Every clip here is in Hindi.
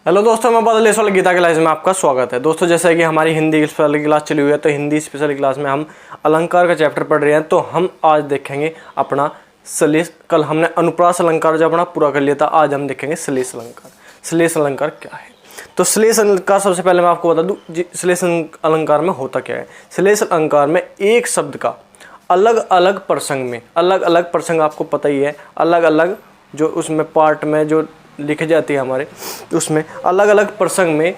हेलो दोस्तों, मैं बादल इस वाले गीता क्लास में आपका स्वागत है। दोस्तों, जैसा कि हमारी हिंदी स्पेशल क्लास चली हुई है, तो हिंदी स्पेशल क्लास में हम अलंकार का चैप्टर पढ़ रहे हैं। तो हम आज देखेंगे अपना श्लेष। कल हमने अनुप्रास अलंकार जो अपना पूरा कर लिया था, आज हम देखेंगे श्लेष अलंकार। श्लेष अलंकार क्या है? तो श्लेष अलंकार सबसे पहले मैं आपको बता दूं श्लेष अलंकार में होता क्या है। श्लेष अलंकार में एक शब्द का अलग अलग प्रसंग में, अलग अलग प्रसंग आपको पता ही है, अलग अलग जो उसमें पार्ट में जो लिखी जाती है हमारे, उसमें अलग अलग प्रसंग में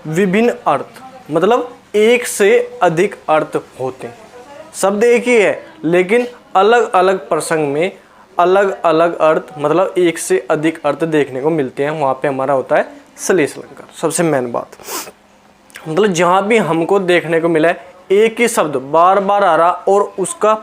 विभिन्न अर्थ, मतलब एक से अधिक अर्थ होते हैं। शब्द एक ही है लेकिन अलग अलग प्रसंग में अलग अलग अर्थ, मतलब एक से अधिक अर्थ देखने को मिलते हैं। वहाँ पे हमारा होता है श्लेष अलंकार। सबसे मेन बात, मतलब जहाँ भी हमको देखने को मिला है एक ही शब्द बार बार आ रहा और उसका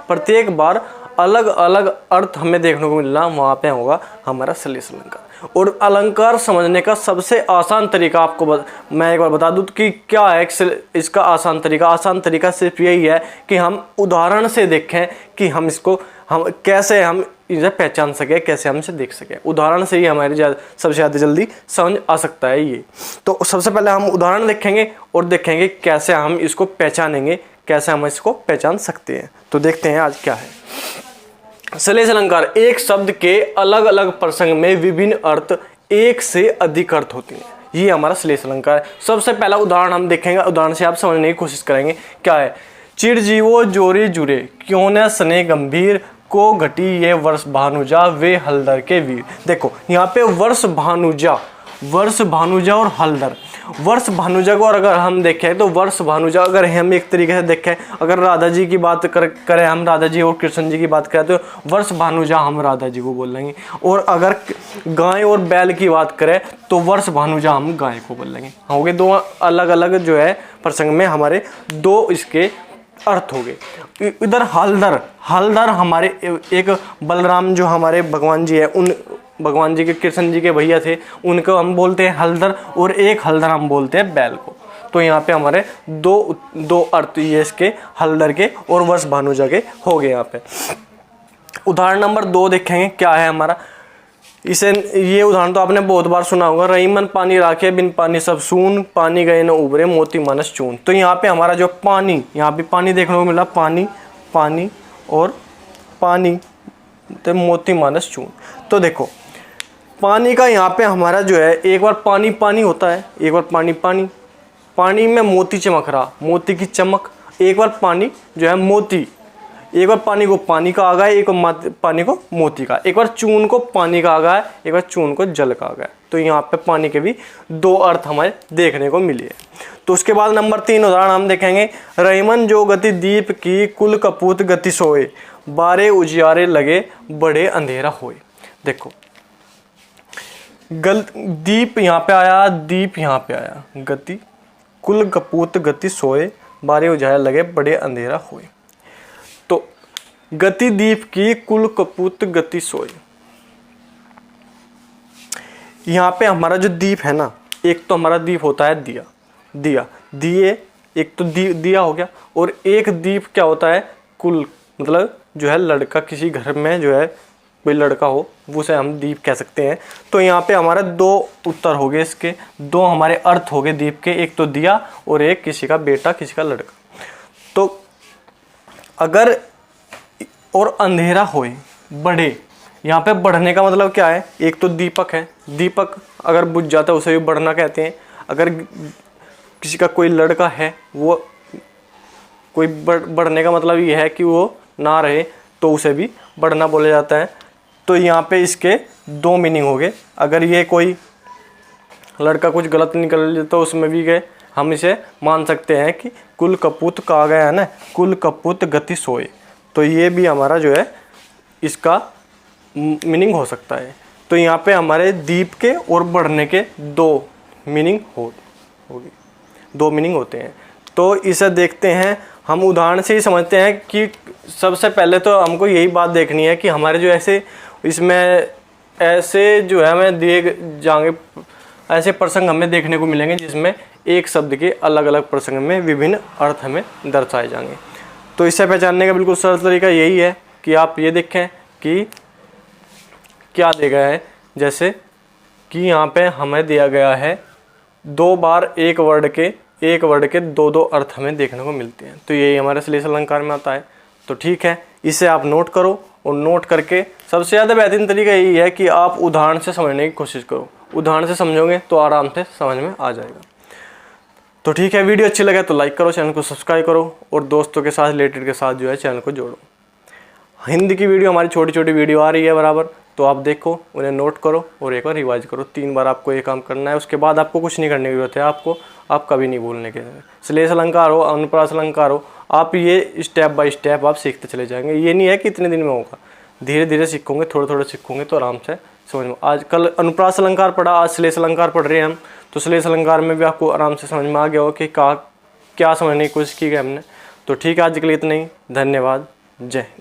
प्रत्येक बार अलग अलग अर्थ हमें देखने को मिलना, वहाँ पे होगा हमारा श्लेष अलंकार। और अलंकार समझने का सबसे आसान तरीका आपको मैं एक बार बता दूँ कि क्या है इसका आसान तरीका सिर्फ यही है कि हम उदाहरण से देखें कि हम कैसे हम इसे पहचान सके, कैसे हम इसे देख सके। उदाहरण से ही हमारी सबसे ज़्यादा जल्दी समझ आ सकता है ये। तो सबसे पहले हम उदाहरण देखेंगे और देखेंगे कैसे हम इसको पहचानेंगे, कैसे हम इसको पहचान सकते हैं। तो देखते हैं आज क्या है। श्लेष अलंकार, एक शब्द के अलग अलग प्रसंग में विभिन्न अर्थ, एक से अधिक अर्थ होती हैं। ये हमारा श्लेष अलंकार है। सबसे पहला उदाहरण हम देखेंगे, उदाहरण से आप समझने की कोशिश करेंगे। क्या है? चिड़ जीवो जोरी जुरे, क्यों न सने गंभीर, को घटी ये वर्ष भानुजा, वे हलदर के वीर। देखो यहाँ पे वर्ष भानुजा और हलदर। वर्ष भानुजा को अगर हम देखें तो वर्ष भानुजा अगर हम एक तरीके से देखें, अगर राधा जी की बात करें, हम राधा जी और कृष्ण जी की बात करें तो वर्ष भानुजा हम राधा जी को बोलेंगे। और अगर गाय और बैल की बात करें तो वर्ष भानुजा हम गाय को बोलेंगे। हो गए दो अलग अलग जो है प्रसंग में हमारे दो इसके अर्थ हो गए। इधर हलदर हमारे एक बलराम जो हमारे भगवान जी है, उन भगवान जी के कृष्ण जी के भैया थे, उनको हम बोलते हैं हलदर, और एक हलदर हम बोलते हैं बैल को। तो यहाँ पे हमारे दो अर्थ ये इसके हलदर के और वर्ष भानुजा के हो गए। यहाँ पे उदाहरण नंबर 2 देखेंगे क्या है हमारा। ये उदाहरण तो आपने बहुत बार सुना होगा। रही मन पानी राखे, बिन पानी सब सून, पानी गए न उबरे, मोती मानस चून। तो यहाँ पे हमारा जो पानी, यहाँ पे पानी देखने को मिला, पानी और पानी तो मोती मानस चून। तो देखो पानी का यहाँ पे हमारा जो है, एक बार पानी होता है, एक बार पानी में मोती चमक रहा, मोती की चमक। एक बार पानी जो है मोती, एक बार पानी को पानी का आ गया, एक बार पानी को मोती का, एक बार चून को पानी का आ गया, एक बार चून को जल का आ गया। तो यहाँ पे पानी के भी दो अर्थ हमारे देखने को मिले हैं। तो उसके बाद नंबर 3 उदाहरण हम देखेंगे। रहीमन जो गति दीप की, कुल कपूत गति सोए, बारे उजियारे लगे, बड़े अंधेरा होए। देखो दीप यहाँ पे आया, दीप यहाँ पे आया, गति कुल कपूत गति सोए, बारे उजियारे लगे, बड़े अंधेरा होए। तो गति दीप की, कुल कपूत गति सोए। यहाँ पे हमारा जो दीप है ना, एक तो हमारा दीप होता है दिए, एक तो दिया हो गया, और एक दीप क्या होता है, कुल, मतलब जो है लड़का, किसी घर में जो है कोई लड़का हो, उसे हम दीप कह सकते हैं। तो यहाँ पे हमारे 2 उत्तर हो गए, इसके 2 हमारे अर्थ हो गए दीप के, एक तो दिया और एक किसी का बेटा, किसी का लड़का। तो अगर और अंधेरा होए, बढ़े, यहाँ पे बढ़ने का मतलब क्या है, एक तो दीपक है, दीपक अगर बुझ जाता है उसे भी बढ़ना कहते हैं। अगर किसी का कोई लड़का है, वो कोई बढ़ने का मतलब ये है कि वो ना रहे, तो उसे भी बढ़ना बोला जाता है। तो यहाँ पे इसके 2 मीनिंग हो गए। अगर ये कोई लड़का कुछ गलत निकल जाए तो उसमें भी गए, हम इसे मान सकते हैं कि कुल कपूत का गया है ना, कुल कपूत गति सोए। तो ये भी हमारा जो है इसका मीनिंग हो सकता है। तो यहाँ पे हमारे दीप के और बढ़ने के 2 मीनिंग होगी, 2 मीनिंग होते हैं। तो इसे देखते हैं हम, उदाहरण से ही समझते हैं कि सबसे पहले तो हमको यही बात देखनी है कि हमारे जो ऐसे इसमें ऐसे जो है हमें दिए जाएंगे, ऐसे प्रसंग हमें देखने को मिलेंगे जिसमें एक शब्द के अलग अलग प्रसंग में विभिन्न अर्थ हमें दर्शाए जाएंगे। तो इसे पहचानने का बिल्कुल सरल तरीका यही है कि आप ये देखें कि क्या दे गया है। जैसे कि यहाँ पे हमें दिया गया है 2 बार एक वर्ड के 2 अर्थ हमें देखने को मिलते हैं। तो यही हमारे श्लेष अलंकार में आता है। तो ठीक है, इसे आप नोट करो और नोट करके सबसे ज़्यादा बेहतरीन तरीका यही है कि आप उदाहरण से समझने की कोशिश करो। उदाहरण से समझोगे तो आराम से समझ में आ जाएगा। तो ठीक है, वीडियो अच्छी लगे तो लाइक करो, चैनल को सब्सक्राइब करो और दोस्तों के साथ रिलेटेड के साथ जो है चैनल को जोड़ो। हिंदी की वीडियो हमारी छोटी छोटी वीडियो आ रही है बराबर, तो आप देखो, उन्हें नोट करो और एक बार रिवाइज करो। 3 बार आपको ये काम करना है। उसके बाद आपको कुछ नहीं करने की जरूरत है। आप कभी नहीं भूलने के। श्लेष अलंकार हो, अनुप्रास अलंकार हो, आप ये स्टेप बाय स्टेप आप सीखते चले जाएंगे। ये नहीं है कि इतने दिन में होगा, धीरे धीरे सीखोगे, थोड़े थोड़े सीखोगे तो आराम से समझ में। आज कल अनुप्रास अलंकार पढ़ा, आज श्लेष अलंकार पढ़ रहे हैं हम, तो श्लेष अलंकार में भी आपको आराम से समझ में आ गया हो कि क्या समझने की कोशिश की है हमने। तो ठीक है, आज के लिए इतना ही। धन्यवाद। जय हिंद।